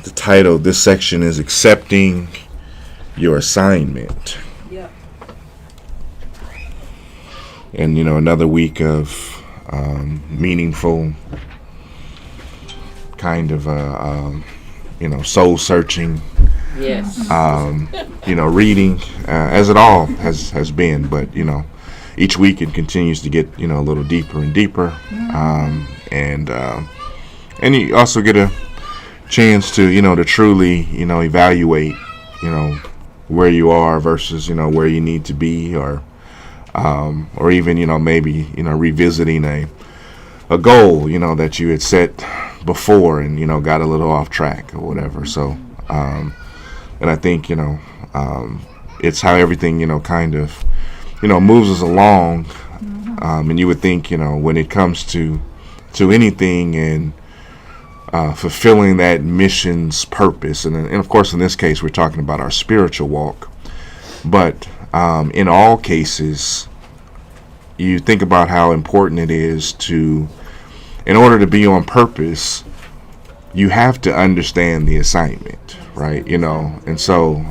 The title of this section is Accepting Your Assignment. Yeah. And, another week of meaningful kind of, soul searching. Yes. Reading, as it all has been. But, each week it continues to get, a little deeper and deeper. And you also get a chance to to truly evaluate where you are versus where you need to be, or even maybe revisiting a goal that you had set before and got a little off track or whatever. So and I think it's how everything kind of moves us along. And you would think when it comes to anything and fulfilling that mission's purpose, and of course in this case we're talking about our spiritual walk, but in all cases you think about how important it is to, in order to be on purpose, you have to understand the assignment, right? And so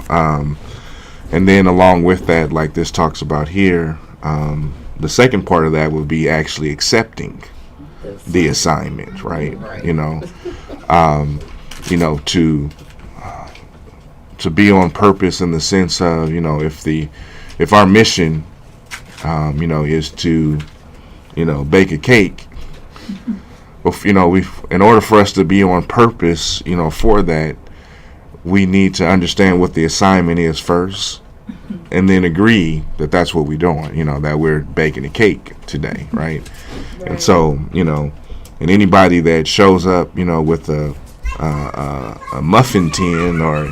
and then along with that, like this talks about here, the second part of that would be actually accepting the assignment, right? To be on purpose in the sense of if our mission is to bake a cake, we in order for us to be on purpose for that, we need to understand what the assignment is first, and then agree that that's what we're doing, that we're baking a cake today, right? And so, and anybody that shows up, with a muffin tin or,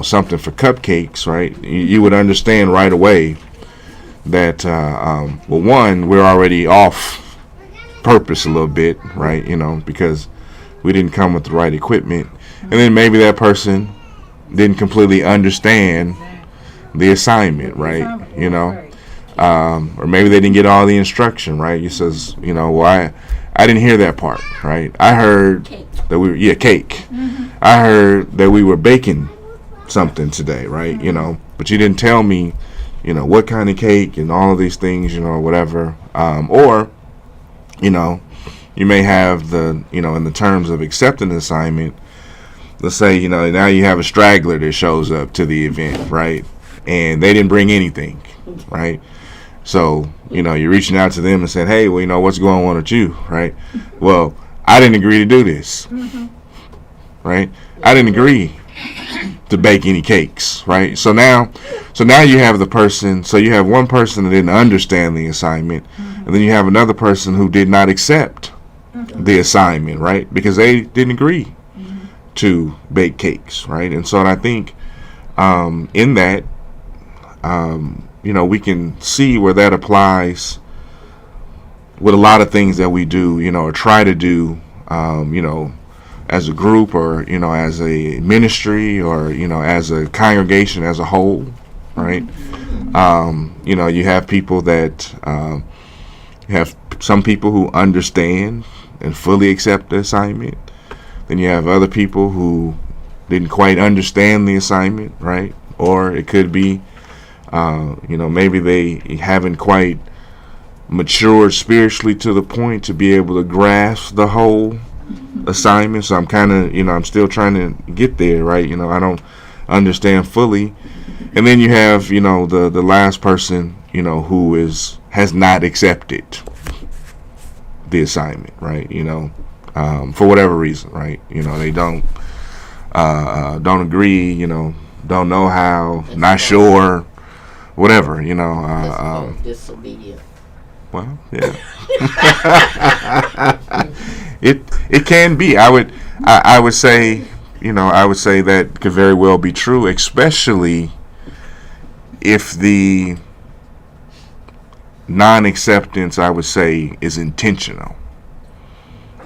something for cupcakes, right? You would understand right away that, well, one, we're already off purpose a little bit, right? Because we didn't come with the right equipment. And then maybe that person didn't completely understand the assignment, right? Or maybe they didn't get all the instruction, right? He says, well, I didn't hear that part, right? I heard that cake. I heard that we were baking something today, right? But you didn't tell me, what kind of cake and all of these things, whatever. Or, you may have the, in the terms of accepting the assignment, let's say, now you have a straggler that shows up to the event, right? And they didn't bring anything, right? So, you're reaching out to them and saying, hey, well, what's going on with you, right? Well, I didn't agree to do this, right? I didn't agree to bake any cakes, right? So now you have the person, so you have one person that didn't understand the assignment, and then you have another person who did not accept the assignment, right? Because they didn't agree to bake cakes, right? And so I think in that, we can see where that applies with a lot of things that we do, or try to do, as a group, or, as a ministry, or, as a congregation as a whole, right? You have people that, you have some people who understand and fully accept the assignment. Then you have other people who didn't quite understand the assignment, right? Or it could be, maybe they haven't quite matured spiritually to the point to be able to grasp the whole assignment. So I'm kind of, I'm still trying to get there, right? I don't understand fully. And then you have, the last person, who has not accepted the assignment, right? For whatever reason, right? They don't agree, don't know how, not sure, whatever, disobedient. Well, yeah. It can be. I would say, that could very well be true, especially if the non-acceptance, I would say, is intentional.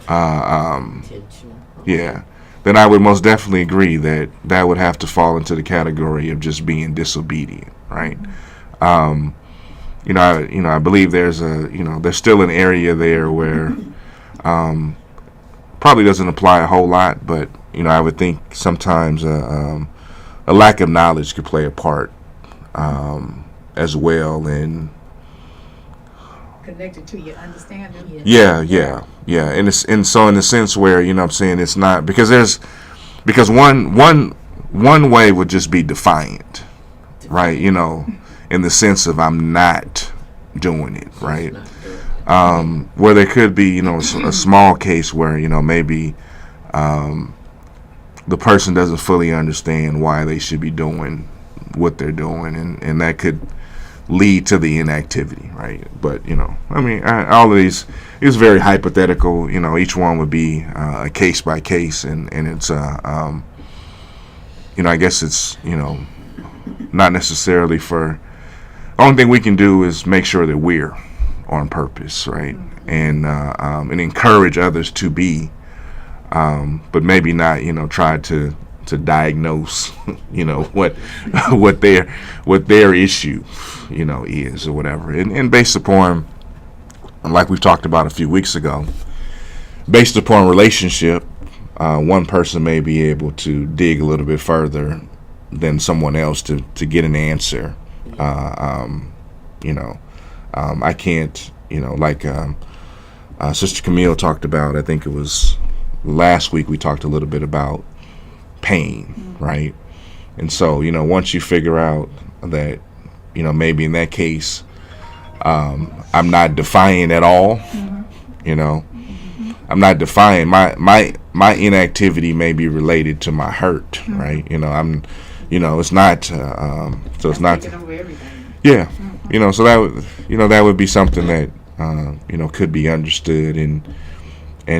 Intentional. Yeah. Then I would most definitely agree that would have to fall into the category of just being disobedient, right? I believe there's still an area there where probably doesn't apply a whole lot, but I would think sometimes a lack of knowledge could play a part as well. And connected to your understanding. yeah. And so in the sense where I'm saying it's not because one way would just be defiant, right? In the sense of I'm not doing it, right? Where there could be a small case where maybe the person doesn't fully understand why they should be doing what they're doing, and that could lead to the inactivity, right? But all of these is very hypothetical. Each one would be a case by case, and it's I guess it's not necessarily for. Only thing we can do is make sure that we're on purpose, right? And encourage others to be, but maybe not try to diagnose what their issue is or whatever, and based upon, like we talked about a few weeks ago, based upon relationship, one person may be able to dig a little bit further than someone else to get an answer. I can't, like Sister Camille talked about, I think it was last week, we talked a little bit about pain, right? And so, once you figure out that, maybe in that case, I'm not defiant at all, I'm not defiant. My inactivity may be related to my hurt, right? It's not, so it's not, yeah, so that would be something that, could be understood, and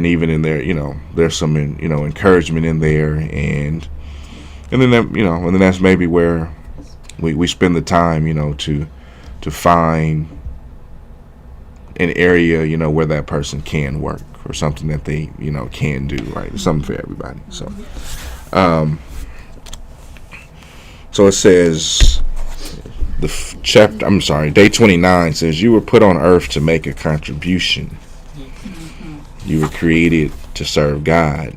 even in there, there's some, encouragement in there, and then that, and then that's maybe where we spend the time, to find an area, where that person can work, or something that they, can do, right? It's something for everybody. So, so it says, day 29 says, you were put on earth to make a contribution. You were created to serve God.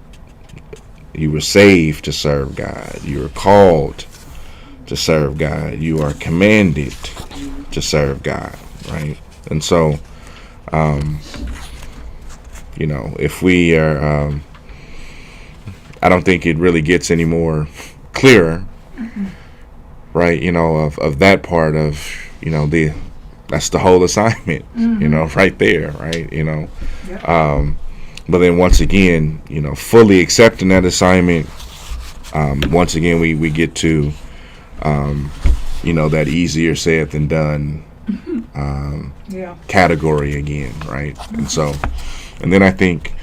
You were saved to serve God. You were called to serve God. You are commanded to serve God, right? And so, if we are, I don't think it really gets any more clearer, right? Of that part of, that's the whole assignment, right there, right? But then once again, fully accepting that assignment, once again, we get to, that easier said than done category again, right? And so, and then I think,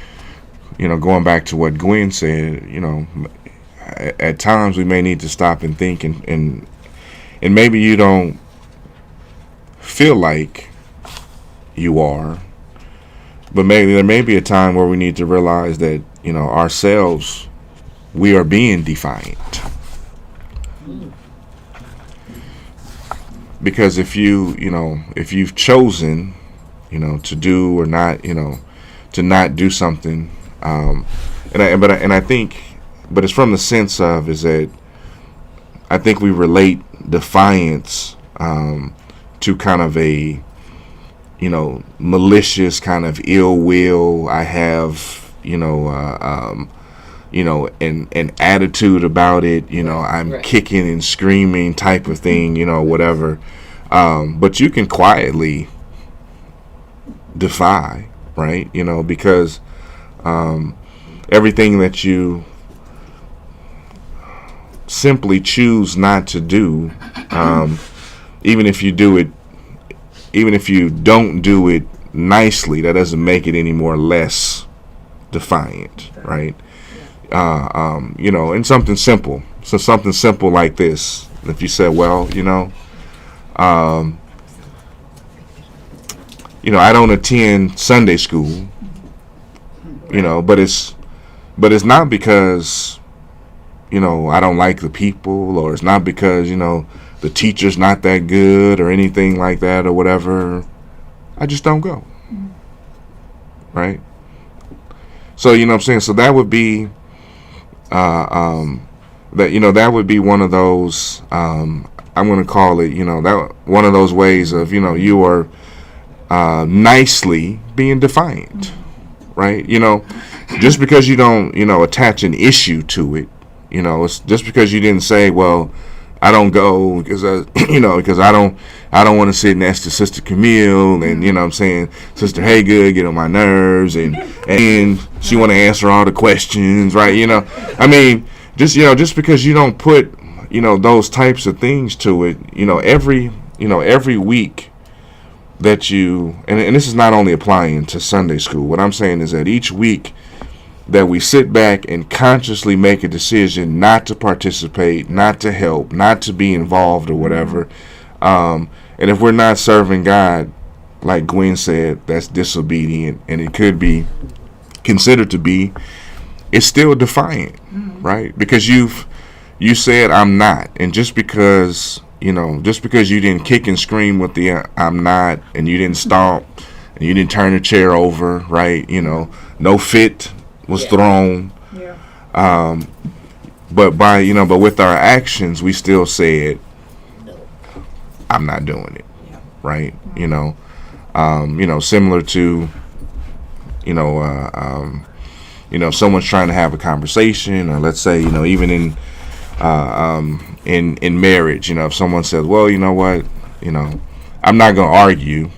going back to what Gwen said, at times we may need to stop and think, and maybe you don't feel like you are, but maybe there may be a time where we need to realize that, ourselves, we are being defiant. Because if you've chosen, to do or not, to not do something, I think, but it's from the sense of is that I think we relate defiance to kind of a malicious kind of ill will. I have an attitude about it. I'm kicking and screaming type of thing. Whatever. But you can quietly defy, right? Because everything that you simply choose not to do, even if you do it, even if you don't do it nicely, that doesn't make it any more or less defiant, right? And something simple. So something simple like this. If you said, well, I don't attend Sunday school, but it's not because, I don't like the people, or it's not because, the teacher's not that good or anything like that or whatever. I just don't go. Right? So you know what I'm saying. So that would be that would be one of those. I'm going to call it that one of those ways of you are nicely being defiant, right? Just because you don't attach an issue to it, it's just because you didn't say, well, I don't go because because I don't want to sit next to Sister Camille and what I'm saying, Sister Hagood get on my nerves and she want to answer all the questions, right? I mean, just because you don't put those types of things to it, every week that you and this is not only applying to Sunday school. What I'm saying is that each week that we sit back and consciously make a decision not to participate, not to help, not to be involved or whatever. And if we're not serving God, like Gwen said, that's disobedient, and it could be considered to be, it's still defiant, right? Because you said I'm not, and just because you didn't kick and scream with the I'm not, and you didn't stomp, and you didn't turn the chair over, right? No fit was thrown. Yeah. But with our actions, we still said, I'm not doing it. Yeah. Right. Similar to, someone's trying to have a conversation, or let's say, even in marriage, if someone says, well, you know what, I'm not going to argue.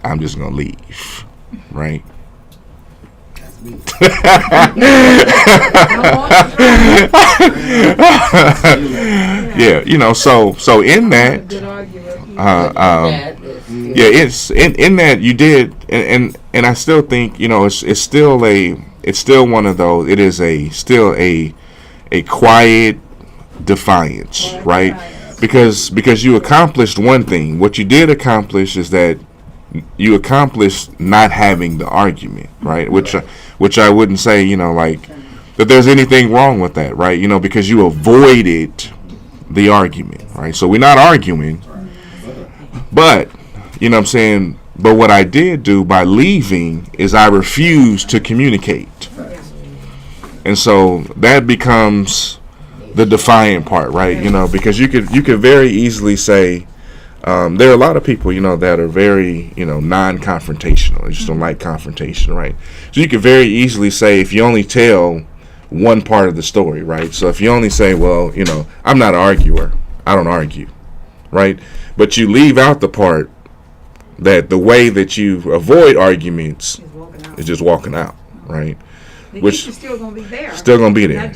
I'm just going to leave. Right. Yeah, so in that, it's in that you did, and I still think it's still one of those. It is still a quiet defiance, right? Because you accomplished one thing. What you did accomplish is that you accomplished not having the argument, right? Which I wouldn't say, that there's anything wrong with that, right? Because you avoided the argument, right? So we're not arguing, but, what I'm saying? But what I did do by leaving is I refused to communicate. And so that becomes the defiant part, right? Because you could very easily say, there are a lot of people, that are very, non-confrontational. They just don't like confrontation, right? So you could very easily say, if you only tell one part of the story, right? So if you only say, well, I'm not an arguer, I don't argue, right? But you leave out the part that the way that you avoid arguments is just walking out, right? Which is still going to be there. Still going to be there,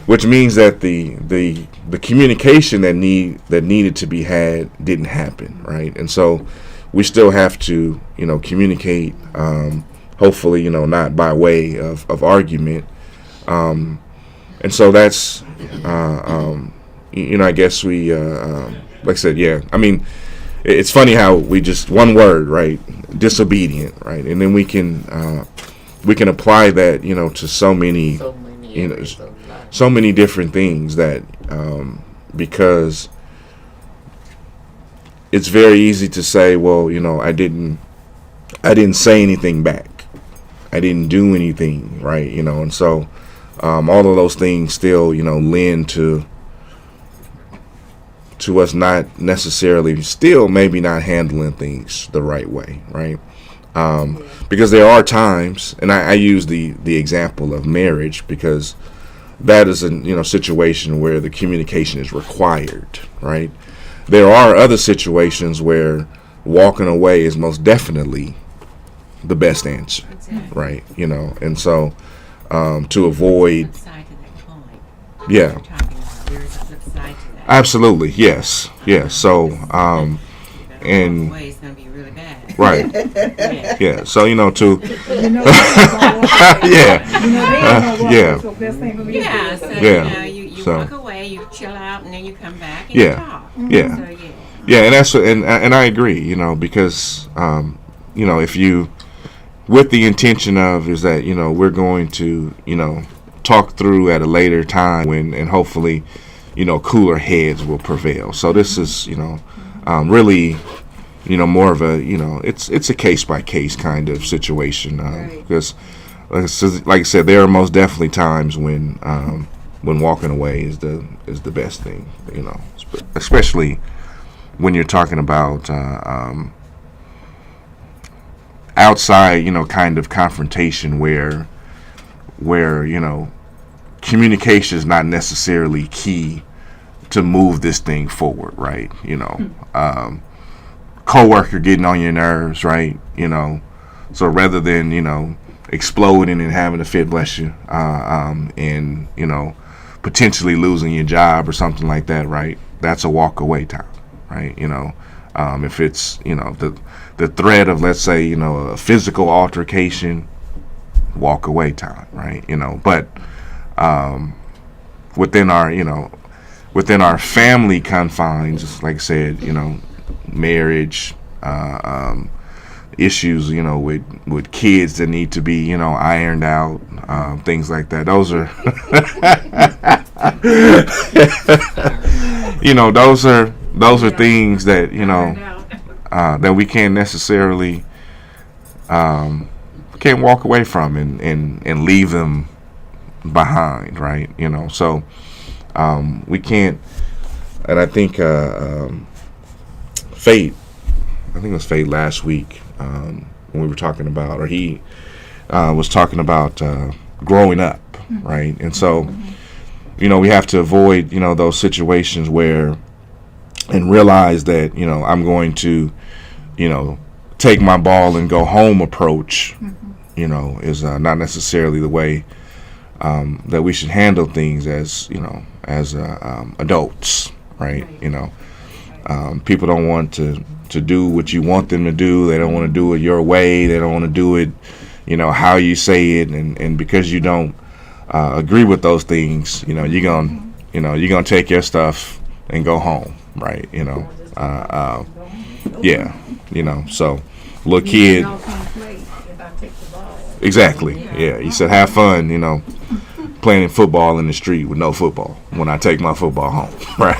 which means that the communication that needed to be had didn't happen, right? And so we still have to communicate, hopefully not by way of argument, and so that's I guess we like I said, I mean, it's funny how we just one word, right? Disobedient, right? And then we can apply that to so many so many different things that because it's very easy to say, well, I didn't say anything back, I didn't do anything, right? And so all of those things still lend to us not necessarily, still maybe not handling things the right way, right? Because there are times, and I use the example of marriage because that is a situation where the communication is required, right? There are other situations where walking away is most definitely the best answer, right? And so to avoid, absolutely, yes. So and it's gonna be really bad. Right. Yeah. So to You walk away, you chill out, and then you come back and you talk. And that's and I agree. Because if you with the intention of is that we're going to talk through at a later time and hopefully cooler heads will prevail. So this is really more of a it's a case by case kind of situation because like I said, there are most definitely times when walking away is the best thing, especially when you're talking about outside, kind of confrontation where communication is not necessarily key to move this thing forward, right? Coworker getting on your nerves, right? So rather than exploding and having a fit, bless you, and potentially losing your job or something like that, right? That's a walk away time, right? If it's the threat of, let's say, a physical altercation, walk away time, right? But within our family confines, like I said, marriage, issues, with kids that need to be, ironed out, things like that. Those are, those are things that, that we can't necessarily, can't walk away from and leave them behind, right? So, we can't, and I think, Fate, I think it was Fate last week, when we were talking about, or he was talking about growing up, right? And so, we have to avoid, those situations where, and realize that, I'm going to, take my ball and go home approach, is not necessarily the way that we should handle things as, as adults, right? People don't want to do what you want them to do. They don't want to do it your way. They don't want to do it, how you say it. And because you don't agree with those things, you're gonna take your stuff and go home, right? So little kid. Exactly. Yeah. He said, have fun, playing football in the street with no football when I take my football home, right?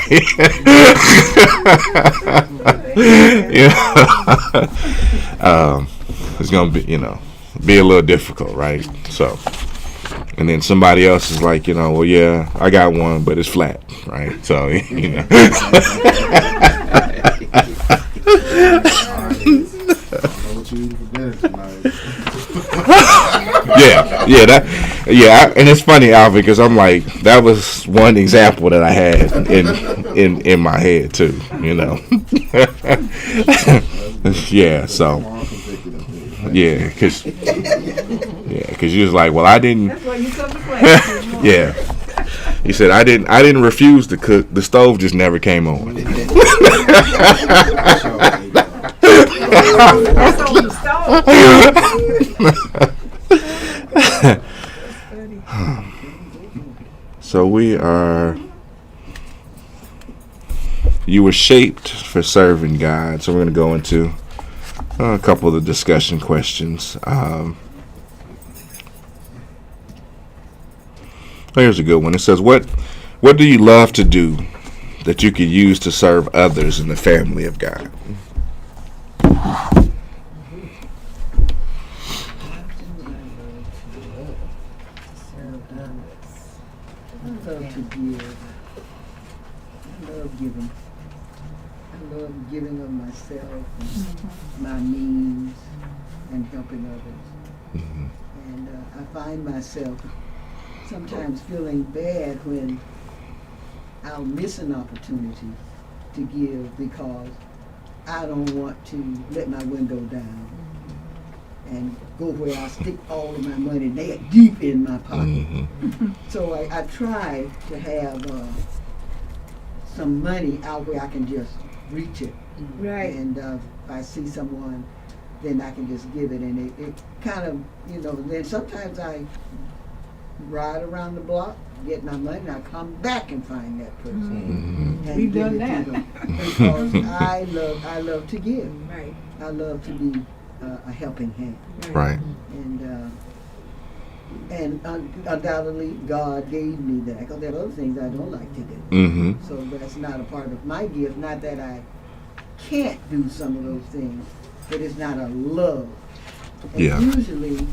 It's gonna be a little difficult, right? So, and then somebody else is like, well, yeah, I got one, but it's flat, right? So, and it's funny, Alvin, because I'm like, that was one example that I had in my head too, so because you was like, well, I didn't. He said, I didn't refuse to cook. The stove just never came on. So you were shaped for serving God. So we're going to go into a couple of the discussion questions. Here's a good one. It says, what do you love to do that you could use to serve others in the family of God? Giving of myself and my means and helping others. And I find myself sometimes feeling bad when I'll miss an opportunity to give because I don't want to let my window down and go where I stick all of my money deep in my pocket. So I try to have some money out where I can just reach it. Right. And if I see someone, then I can just give it. And it kind of, then sometimes I ride around the block, get my money, and I come back and find that person. And we've done that. Because I love to give. Right. I love to be a helping hand. Right. And undoubtedly, God gave me that, because there are other things I don't like to do. So that's not a part of my gift. Not that I can't do some of those things, but it's not a love. And usually,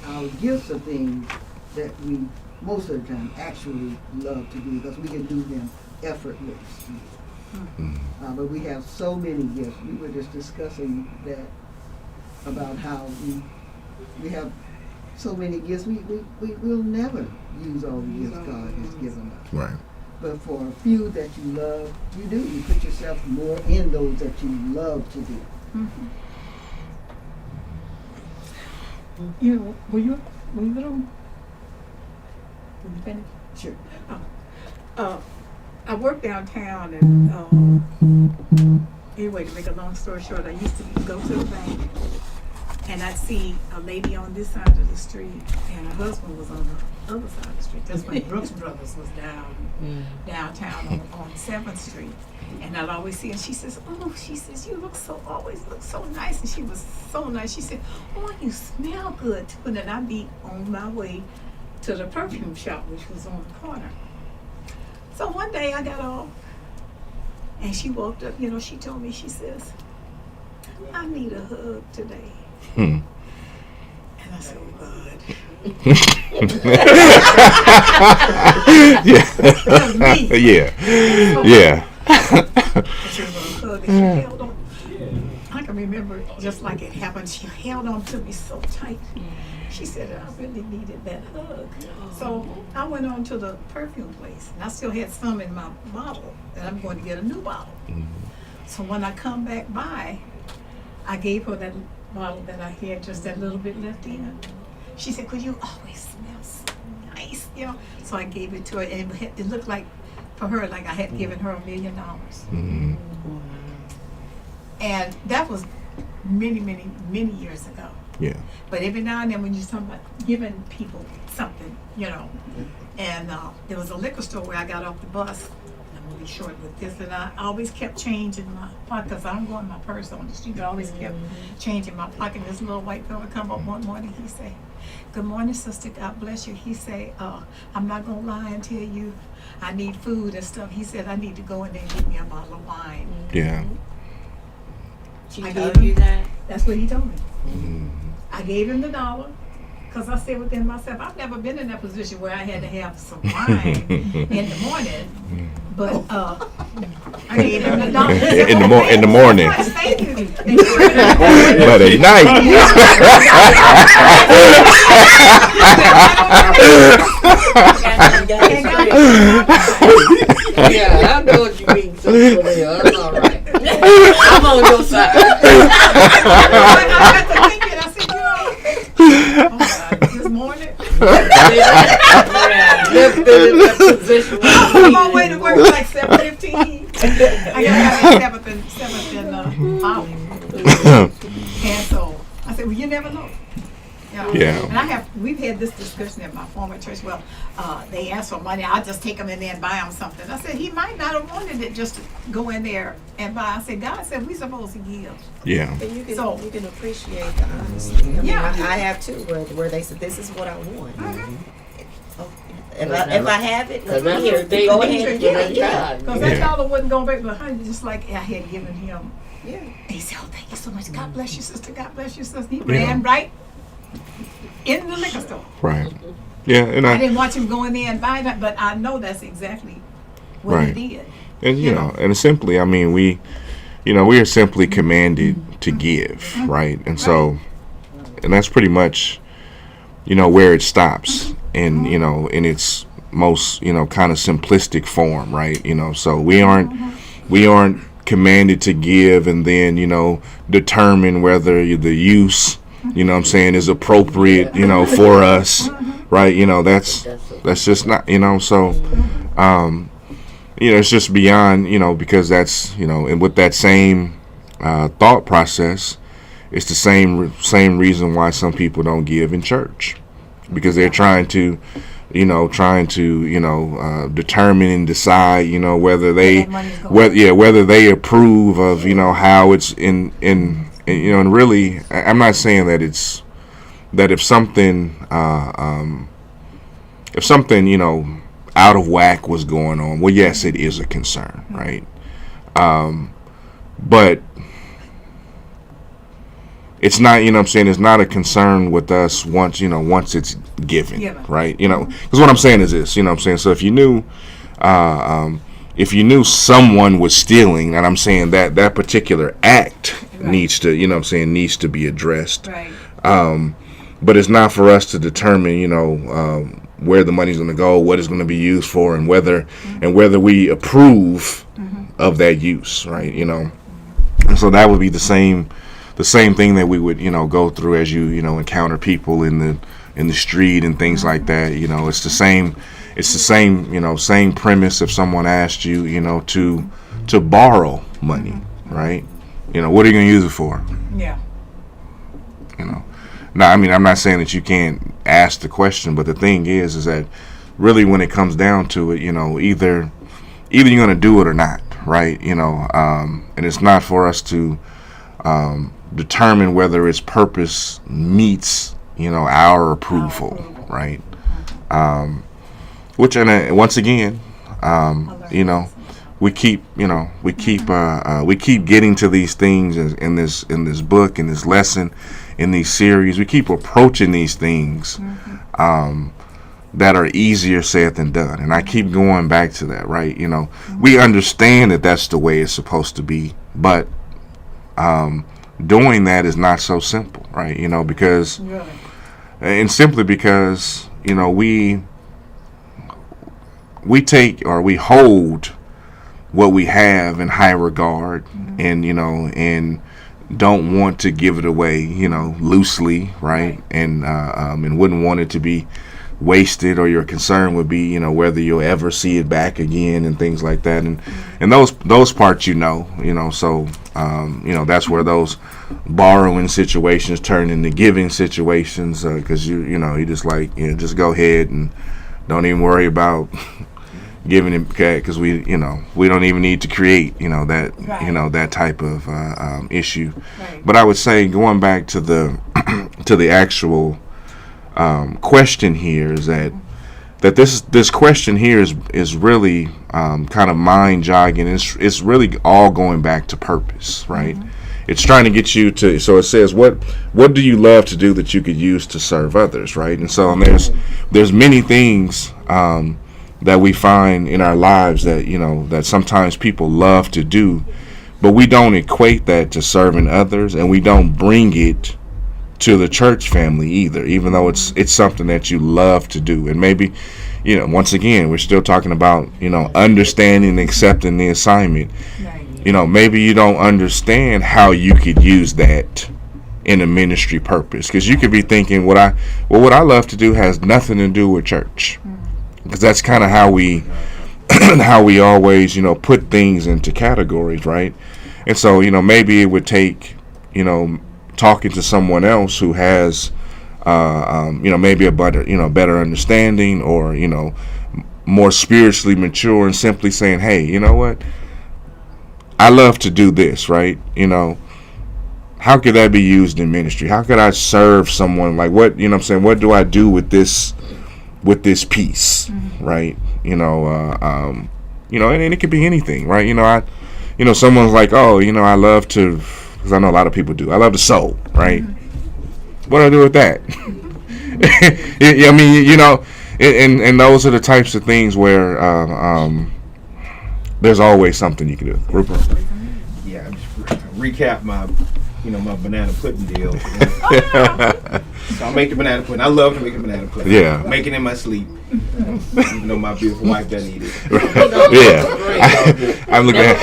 our gifts are things that we most of the time actually love to do because we can do them effortlessly. But we have so many gifts. We were just discussing that about how we have so many gifts. We'll never use all the gifts God has given us. Right. But for a few that you love, you do. You put yourself more in those that you love to do. You know, were you little? Did you finish? Sure. I work downtown, and anyway, to make a long story short, I used to go to the bank, and I'd see a lady on this side of the street, and her husband was on the other side of the street. That's when Brooks Brothers was downtown on 7th Street. And I'd always see her. She says, "Oh," she says, "you always look so nice." And she was so nice. She said, "Oh, you smell good too." And then I'd be on my way to the perfume shop, which was on the corner. So one day I got off, and she walked up. You know, she told me, she says, "I need a hug today." And I said, "Oh God." Yeah. She held on. I can remember it just like it happened. She held on to me so tight. She said, "I really needed that hug." So I went on to the perfume place, and I still had some in my bottle, and I'm going to get a new bottle. So when I come back by, I gave her that bottle that I had, just that little bit left in. She said, "Could you always smell so nice?" You know. So I gave it to her, and it looked like, for her, like I had given her $1 million. And that was many, many, many years ago. Yeah. But every now and then when you're talking about giving people something, you know, and there was a liquor store where I got off the bus. I'm going to be short with this, and I always kept change in my pocket because I don't go in my purse on the street. I always kept change in my pocket. This little white fella come up one morning. He say, "Good morning, sister. God bless you." He say, "I'm not going to lie and tell you I need food and stuff." He said, "I need to go in there and get me a bottle of wine." Yeah. She I told gave you him- that? That's what he told me. I gave him the $1 because I said within myself, I've never been in that position where I had to have some wine in the morning. But I gave him the $1. In the morning. Thank you. But at night. Yeah, I know what you mean. So that's all right. I'm on your side. I got to thinking, I said, oh God, this morning. I'm on my way to work like 7:15. I got out at 7th and Holly. And so I said, well, you never know. You know? Yeah. And we've had this discussion at my former church. Well, they ask for money. I'll just take them in there and buy them something. I said, he might not have wanted it just to go in there and buy. I said, God said we're supposed to give. Yeah. And you can, So- you can appreciate the honesty. I mean, Yeah. I have too, where they said, "This is what I want." Oh, if I have it, Because let that's me hear what it. they Go need ahead to and get get a it. job. Because that dollar wouldn't go back behind, just like I had given him. Yeah. He said, oh, thank you so much. God bless you, sister. God bless you, sister. He ran right in the liquor store. Right. Yeah, and I didn't watch him go in there and buy that, but I know that's exactly what Right. he did. and you know, and simply, I mean, we are simply commanded to give, right? And so, and that's pretty much, where it stops, and in its most, kind of simplistic form, right? So we aren't commanded to give and then, determine whether the use, is appropriate, for us, right? That's just not, so, it's just beyond, because that's, and with that same thought process, it's the same reason why some people don't give in church, because they're trying to determine and decide, whether they approve of, how it's in and really, I'm not saying that it's that if something out of whack was going on, well, yes, it is a concern, right? But it's not, you know what I'm saying, it's not a concern with us once, you know, once it's given, right? You know, because what I'm saying is this, you know what I'm saying? So if you knew someone was stealing, and I'm saying that that particular act needs to, you know what I'm saying, needs to be addressed. Right. But it's not for us to determine, you know, where the money's going to go, what it's going to be used for, and whether we approve of that use, right? You know, and so that would be the same thing that we would, you know, go through as you know, encounter people in the street and things like that. You know, it's the same, you know, same premise. If someone asked you, you know, to borrow money, right? You know, what are you going to use it for? Yeah. You know, now, I mean, I'm not saying that you can't ask the question, but the thing is that really when it comes down to it, you know, either you're going to do it or not, right? You know, and it's not for us to determine whether its purpose meets, you know, our approval, right? Which, and once again, you know, we keep getting to these things in this book, in this lesson, in these series. We keep approaching these things that are easier said than done, and I keep going back to that, right? You know, we understand that that's the way it's supposed to be, but doing that is not so simple, right? You know, because and simply because, you know, we take, or we hold what we have in high regard, and, you know, and don't want to give it away, you know, loosely, right? And wouldn't want it to be wasted, or your concern would be, you know, whether you'll ever see it back again and things like that. And those parts, you know, so you know, that's where those borrowing situations turn into giving situations, because you know, you just like, you know, just go ahead and don't even worry about giving it, because we don't even need to create, you know, that you know, that type of issue. But I would say, going back to the to the actual question here, is that this question here is really kind of mind jogging. It's really all going back to purpose, right? It's trying to get you to, so it says, what do you love to do that you could use to serve others, right? And so there's many things that we find in our lives that, you know, that sometimes people love to do, but we don't equate that to serving others, and we don't bring it to the church family either, even though it's something that you love to do. And maybe, you know, once again, we're still talking about, you know, understanding and accepting the assignment. You know, maybe you don't understand how you could use that in a ministry purpose, because you could be thinking, what I love to do has nothing to do with church, because that's kind of how we always, you know, put things into categories, right? And so, you know, maybe it would take, you know, talking to someone else who has you know, maybe a better understanding, or, you know, more spiritually mature, and simply saying, hey, you know what, I love to do this, right? You know, how could that be used in ministry? How could I serve someone? Like, what, you know what I'm saying, what do I do with this piece, right? You know, and it could be anything, right? You know, someone's like, oh, you know, I love to, because I know a lot of people do, I love to sew, right? What do I do with that? I mean, you know, and those are the types of things where there's always something you can do. Rupert? Yeah, just recap my banana pudding deal. So I make the banana pudding. I love to make the banana pudding. Yeah. Make it in my sleep. Even though my beautiful wife doesn't eat it. Yeah. I'm looking at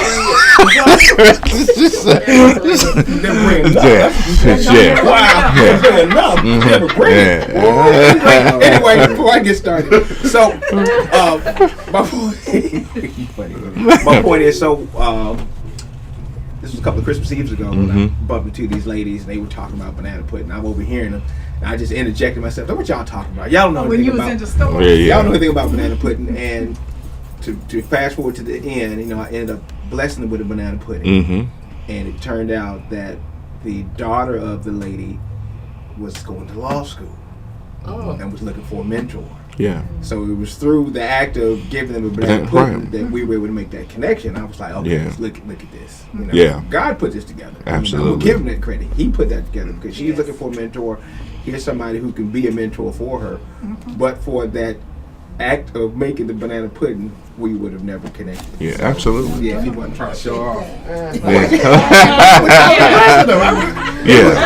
yeah. Wow. Enough. Never bring it. Anyway, before I get started. So, my point is, so, this was a couple of Christmas Eves ago when I bumped into these ladies, and they were talking about banana pudding. I'm overhearing them, and I just interjected myself. What y'all talking about? Y'all don't know anything about. When you was in the store, y'all don't know anything about banana pudding. And to fast forward to the end, you know, I ended up blessing them with a banana pudding, and it turned out that the daughter of the lady was going to law school and was looking for a mentor. Yeah. So it was through the act of giving them a banana pudding that we were able to make that connection. I was like, okay, let's look at this. You know, Yeah. God put this together. Absolutely. I'm gonna give him that credit. He put that together because she's looking for a mentor. Here's somebody who can be a mentor for her. But for that act of making the banana pudding, we would have never connected. Yeah, absolutely. Yeah, if he wasn't trying to show off. Yeah. Trying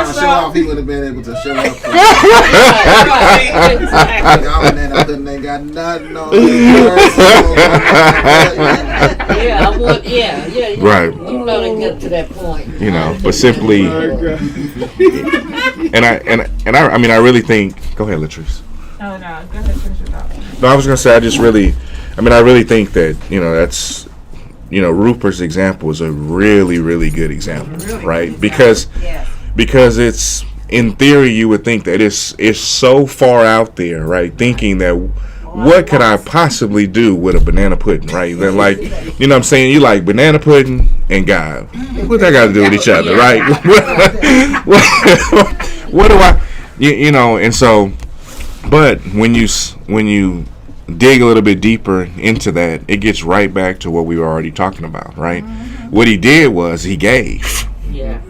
to show off, he would have been able to show off. Y'all and then I couldn't ain't got nothing on Yeah, I would. Yeah. Right. You let it get to that point. You know, but simply, and I mean, I really think. Go ahead, Latrice. Oh no, go ahead, finish your thought. No, I was gonna say, I really think that, you know, that's, you know, Rupert's example is a really, really good example, right? Because it's, in theory, you would think that it's so far out there, right? Thinking that what could I possibly do with a banana pudding, right? Then, like, you know what I'm saying? You like banana pudding and God. What that got to do with each other, right? What do I, you know? And so, but when you dig a little bit deeper into that, it gets right back to what we were already talking about, right? What he did was he gave. Yeah.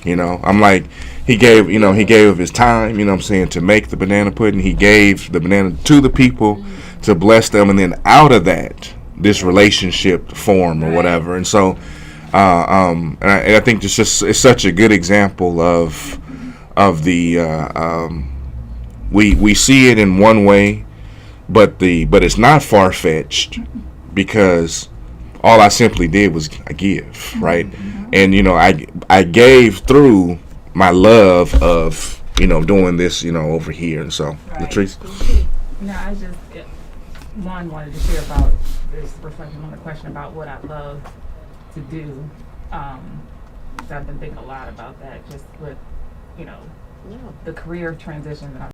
You know, I'm like, he gave of his time, you know what I'm saying, to make the banana pudding. He gave the banana to the people to bless them, and then out of that, this relationship form or whatever. And so, and I think it's such a good example of the we see it in one way, but it's not far-fetched, because all I simply did was I give, right? And, you know, I gave through my love of, you know, doing this, you know, over here. And so, Latrice? No, I just wanted to share about this, reflecting on the question about what I love to do. So I've been thinking a lot about that, just with, you know, the career transition that I'm